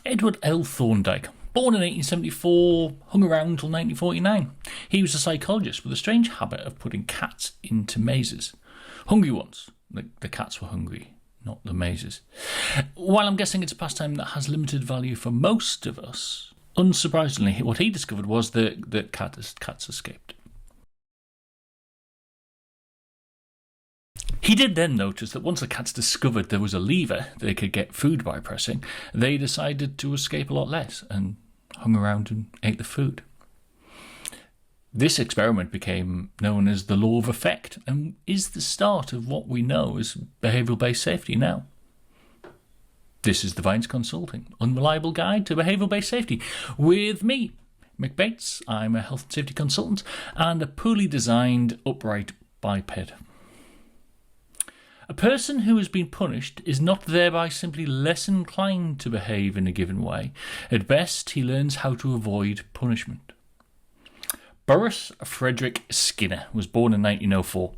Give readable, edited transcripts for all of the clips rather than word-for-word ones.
Edward L. Thorndike, born in 1874, hung around until 1949. He was a psychologist with a strange habit of putting cats into mazes. Hungry ones. The cats were hungry, not the mazes. While I'm guessing it's a pastime that has limited value for most of us, unsurprisingly, what he discovered was that cats escaped. He did then notice that once the cats discovered there was a lever they could get food by pressing, they decided to escape a lot less and hung around and ate the food. This experiment became known as the law of effect and is the start of what we know as behavioural-based safety now. This is Divines Consulting, Unreliable Guide to Behavioural-Based Safety, with me, Mick Bates. I'm a health and safety consultant and a poorly designed upright biped. A person who has been punished is not thereby simply less inclined to behave in a given way. At best, he learns how to avoid punishment. Boris Frederick Skinner was born in 1904.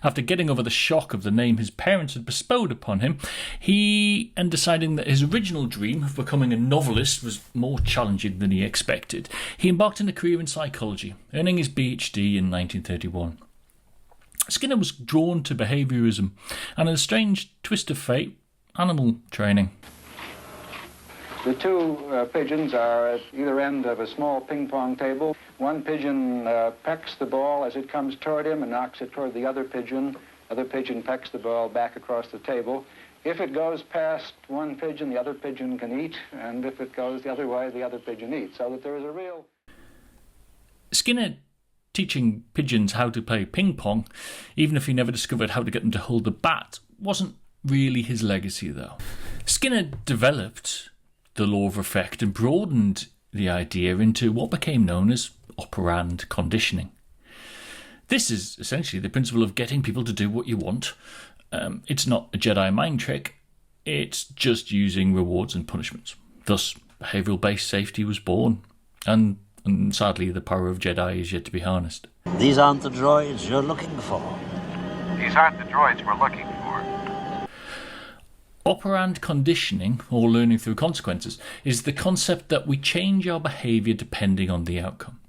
After getting over the shock of the name his parents had bestowed upon him, and deciding that his original dream of becoming a novelist was more challenging than he expected, he embarked on a career in psychology, earning his PhD in 1931. Skinner was drawn to behaviourism and, in a strange twist of fate, animal training. The two pigeons are at either end of a small ping-pong table. One pigeon pecks the ball as it comes toward him and knocks it toward the other pigeon. Other pigeon pecks the ball back across the table. If it goes past one pigeon, the other pigeon can eat, and if it goes the other way, the other pigeon eats. So that there is a real... Skinner teaching pigeons how to play ping-pong, even if he never discovered how to get them to hold the bat, wasn't really his legacy, though. Skinner developed the law of effect and broadened the idea into what became known as operand conditioning. This is essentially the principle of getting people to do what you want. It's not a Jedi mind trick, it's just using rewards and punishments. Thus, behavioural-based safety was born, and sadly the power of Jedi is yet to be harnessed. These aren't the droids you're looking for. These aren't the droids we're looking for. Operand conditioning, or learning through consequences, is the concept that we change our behaviour depending on the outcome.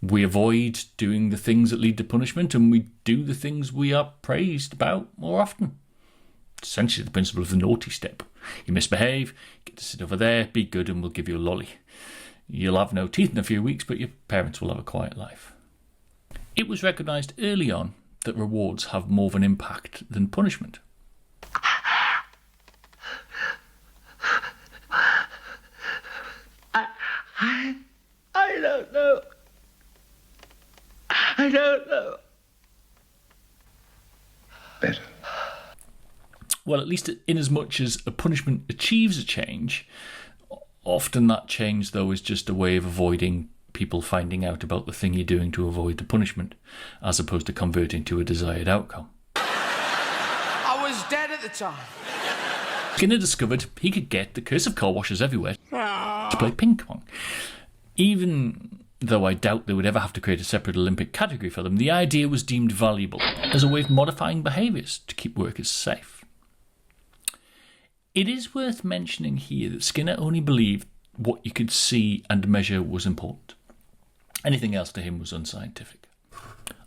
We avoid doing the things that lead to punishment, and we do the things we are praised about more often. Essentially the principle of the naughty step. You misbehave, get to sit over there, be good, and we'll give you a lolly. You'll have no teeth in a few weeks, but your parents will have a quiet life. It was recognised early on that rewards have more of an impact than punishment. I don't know. I don't know. Better. Well, at least in as much as a punishment achieves a change, often that change, though, is just a way of avoiding people finding out about the thing you're doing to avoid the punishment, as opposed to converting to a desired outcome. I was dead at the time. Skinner discovered he could get the curse of car washers everywhere to play ping pong. Even though I doubt they would ever have to create a separate Olympic category for them, the idea was deemed valuable as a way of modifying behaviours to keep workers safe. It is worth mentioning here that Skinner only believed what you could see and measure was important. Anything else to him was unscientific.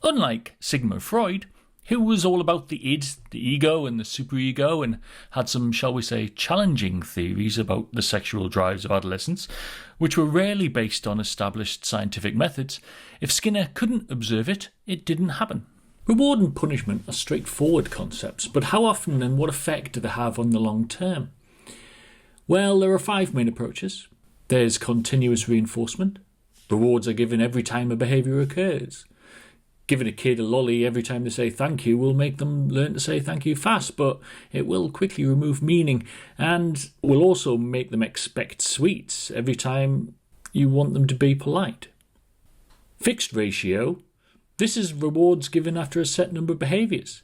Unlike Sigmund Freud, who was all about the id, the ego and the superego, and had some, shall we say, challenging theories about the sexual drives of adolescents, which were rarely based on established scientific methods, if Skinner couldn't observe it, it didn't happen. Reward and punishment are straightforward concepts, but how often and what effect do they have on the long term? Well, there are 5 main approaches. There's continuous reinforcement. Rewards are given every time a behaviour occurs. Giving a kid a lolly every time they say thank you will make them learn to say thank you fast, but it will quickly remove meaning and will also make them expect sweets every time you want them to be polite. Fixed ratio. This is rewards given after a set number of behaviours.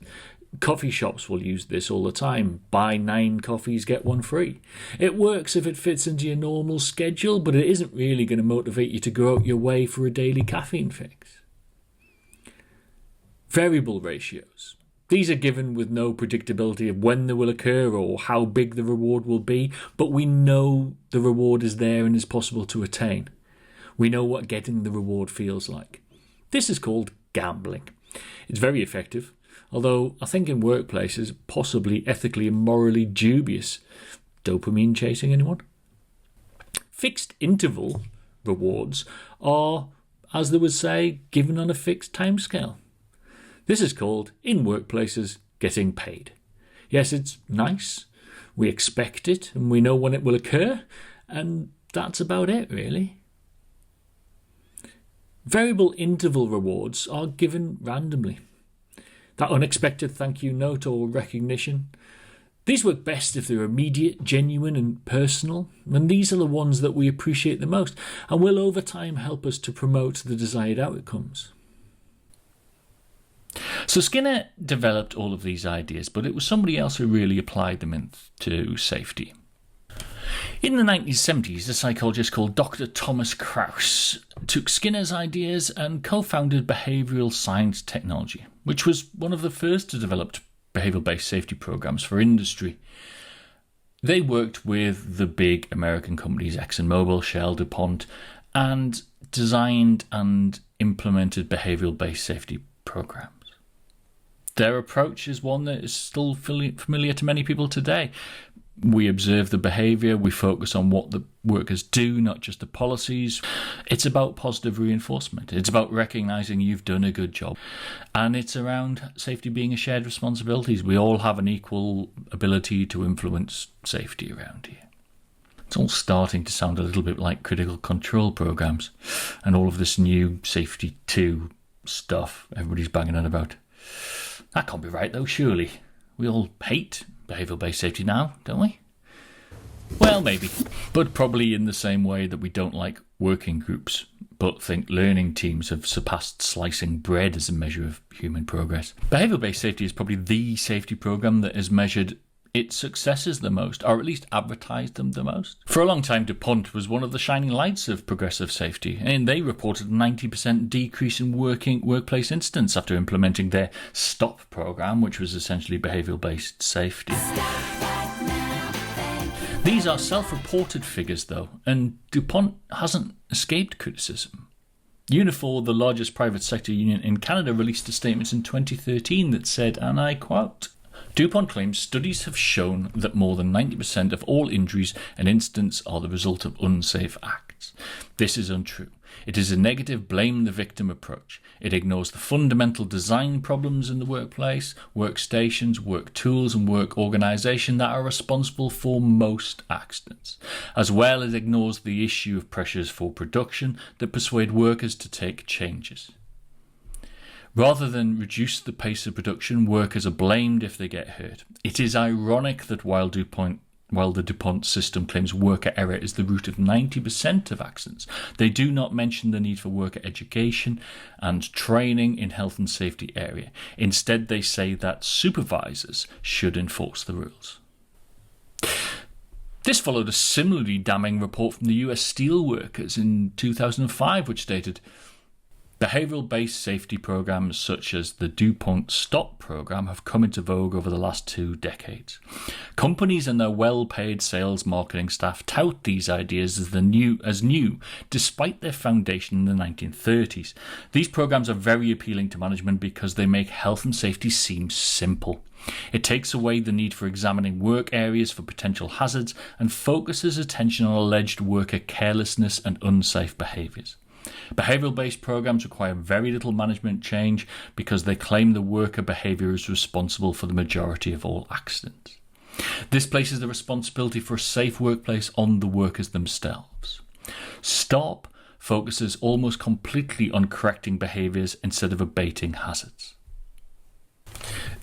Coffee shops will use this all the time. Buy 9 coffees, get 1 free. It works if it fits into your normal schedule, but it isn't really going to motivate you to go out your way for a daily caffeine fix. Variable ratios. These are given with no predictability of when they will occur or how big the reward will be, but we know the reward is there and is possible to attain. We know what getting the reward feels like. This is called gambling. It's very effective, although I think in workplaces possibly ethically and morally dubious. Dopamine chasing, anyone? Fixed interval rewards are, as they would say, given on a fixed timescale. This is called, in workplaces, getting paid. Yes, it's nice, we expect it, and we know when it will occur, and that's about it, really. Variable interval rewards are given randomly. That unexpected thank you note or recognition. These work best if they're immediate, genuine and personal, and these are the ones that we appreciate the most and will over time help us to promote the desired outcomes. So Skinner developed all of these ideas, but it was somebody else who really applied them into safety. In the 1970s, a psychologist called Dr. Thomas Krauss took Skinner's ideas and co-founded behavioural science technology, which was one of the first to develop behavioural-based safety programs for industry. They worked with the big American companies ExxonMobil, Shell, DuPont, and designed and implemented behavioural-based safety programs. Their approach is one that is still familiar to many people today. We observe the behaviour, we focus on what the workers do, not just the policies. It's about positive reinforcement. It's about recognising you've done a good job. And it's around safety being a shared responsibility. We all have an equal ability to influence safety around here. It's all starting to sound a little bit like critical control programmes and all of this new safety 2 stuff everybody's banging on about. That can't be right though, surely. We all hate behavioural-based safety now, don't we? Well, maybe, but probably in the same way that we don't like working groups, but think learning teams have surpassed slicing bread as a measure of human progress. Behavioural-based safety is probably the safety programme that has measured its successes the most, or at least advertised them the most. For a long time, DuPont was one of the shining lights of progressive safety, and they reported a 90% decrease in workplace incidents after implementing their STOP program, which was essentially behavioural-based safety. These are self-reported figures, though, and DuPont hasn't escaped criticism. Unifor, the largest private sector union in Canada, released a statement in 2013 that said, and I quote, DuPont claims studies have shown that more than 90% of all injuries and incidents are the result of unsafe acts. This is untrue. It is a negative blame the victim approach. It ignores the fundamental design problems in the workplace, workstations, work tools and work organisation that are responsible for most accidents, as well as ignores the issue of pressures for production that persuade workers to take changes. Rather than reduce the pace of production, workers are blamed if they get hurt. It is ironic that while the DuPont system claims worker error is the root of 90% of accidents, they do not mention the need for worker education and training in health and safety area. Instead, they say that supervisors should enforce the rules. This followed a similarly damning report from the US steelworkers in 2005, which stated, behavioural-based safety programs such as the DuPont STOP program have come into vogue over the last 2 decades. Companies and their well-paid sales marketing staff tout these ideas as new, despite their foundation in the 1930s. These programs are very appealing to management because they make health and safety seem simple. It takes away the need for examining work areas for potential hazards and focuses attention on alleged worker carelessness and unsafe behaviours. Behavioural-based programs require very little management change because they claim the worker behaviour is responsible for the majority of all accidents. This places the responsibility for a safe workplace on the workers themselves. STOP focuses almost completely on correcting behaviours instead of abating hazards.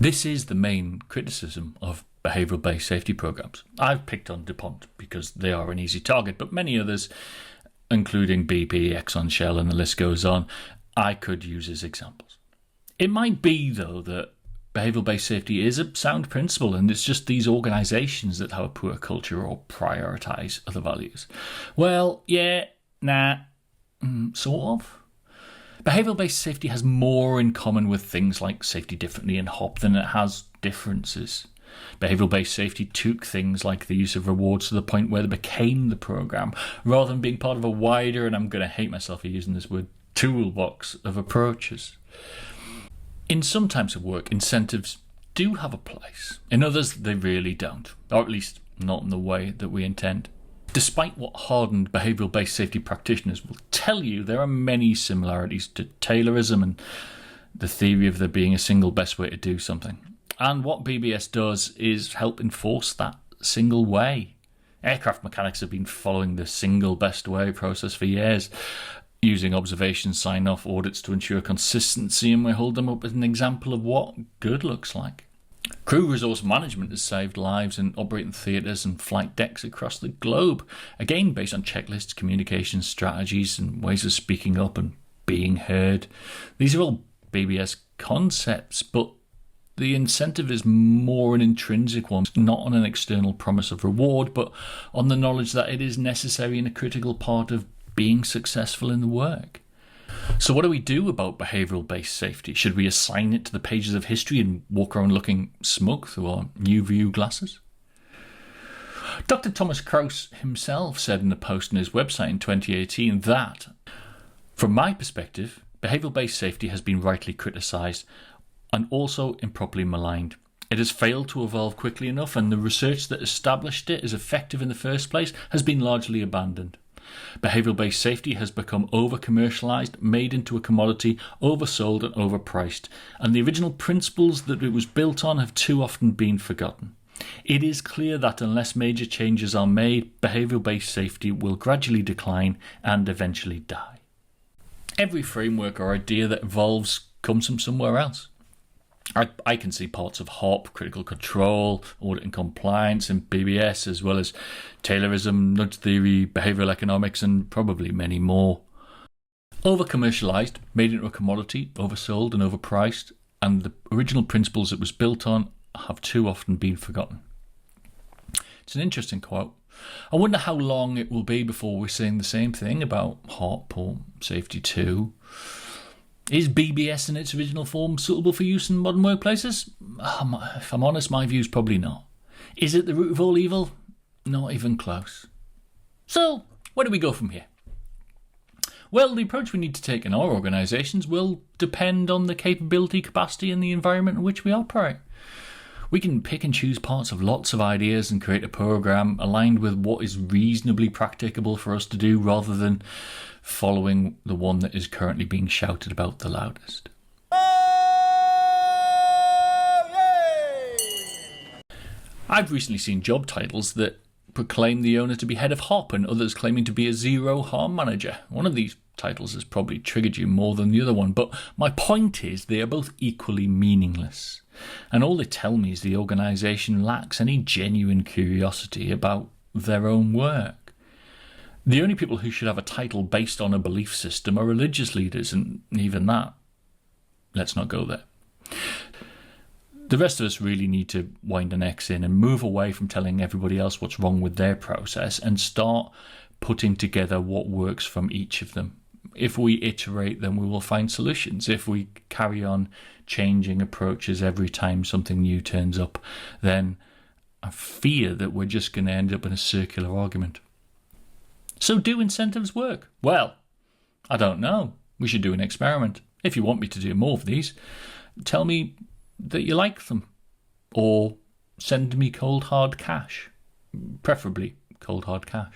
This is the main criticism of behavioural-based safety programs. I've picked on DuPont because they are an easy target, but many others, including BP, Exxon, Shell, and the list goes on, I could use as examples. It might be, though, that behavioural-based safety is a sound principle and it's just these organisations that have a poor culture or prioritise other values. Well, yeah, nah, sort of. Behavioural-based safety has more in common with things like safety differently and HOP than it has differences. Behavioural-based safety took things like the use of rewards to the point where they became the programme, rather than being part of a wider, and I'm going to hate myself for using this word, toolbox of approaches. In some types of work, incentives do have a place. In others, they really don't, or at least not in the way that we intend. Despite what hardened behavioural-based safety practitioners will tell you, there are many similarities to Taylorism and the theory of there being a single best way to do something. And what BBS does is help enforce that single way. Aircraft mechanics have been following the single best way process for years, using observations, sign-off, audits to ensure consistency, and we hold them up as an example of what good looks like. Crew resource management has saved lives in operating theatres and flight decks across the globe, again based on checklists, communication strategies, and ways of speaking up and being heard. These are all BBS concepts, but the incentive is more an intrinsic one, not on an external promise of reward, but on the knowledge that it is necessary and a critical part of being successful in the work. So what do we do about behavioural-based safety? Should we assign it to the pages of history and walk around looking smug through our new view glasses? Dr. Thomas Krauss himself said in a post on his website in 2018 that, from my perspective, behavioural-based safety has been rightly criticised and also improperly maligned. It has failed to evolve quickly enough, and the research that established it as effective in the first place has been largely abandoned. Behavioural-based safety has become over-commercialised, made into a commodity, oversold and overpriced, and the original principles that it was built on have too often been forgotten. It is clear that unless major changes are made, behavioural-based safety will gradually decline and eventually die. Every framework or idea that evolves comes from somewhere else. I can see parts of HOP, critical control, audit and compliance, and BBS, as well as Taylorism, nudge theory, behavioural economics, and probably many more. Over-commercialised, made into a commodity, oversold and overpriced, and the original principles it was built on have too often been forgotten. It's an interesting quote. I wonder how long it will be before we're saying the same thing about HOP or Safety 2. Is BBS in its original form suitable for use in modern workplaces? If I'm honest, my view's probably not. Is it the root of all evil? Not even close. So, where do we go from here? Well, the approach we need to take in our organisations will depend on the capability, capacity and the environment in which we operate. We can pick and choose parts of lots of ideas and create a programme aligned with what is reasonably practicable for us to do, rather than following the one that is currently being shouted about the loudest. I've recently seen job titles that proclaim the owner to be head of HOP and others claiming to be a zero harm manager. One of these titles has probably triggered you more than the other one, but my point is they are both equally meaningless. And all they tell me is the organisation lacks any genuine curiosity about their own work. The only people who should have a title based on a belief system are religious leaders, and even that, let's not go there. The rest of us really need to wind our necks in and move away from telling everybody else what's wrong with their process and start putting together what works from each of them. If we iterate, then we will find solutions. If we carry on changing approaches every time something new turns up, then I fear that we're just going to end up in a circular argument. So do incentives work? Well, I don't know. We should do an experiment. If you want me to do more of these, tell me that you like them. Or send me cold hard cash. Preferably cold hard cash.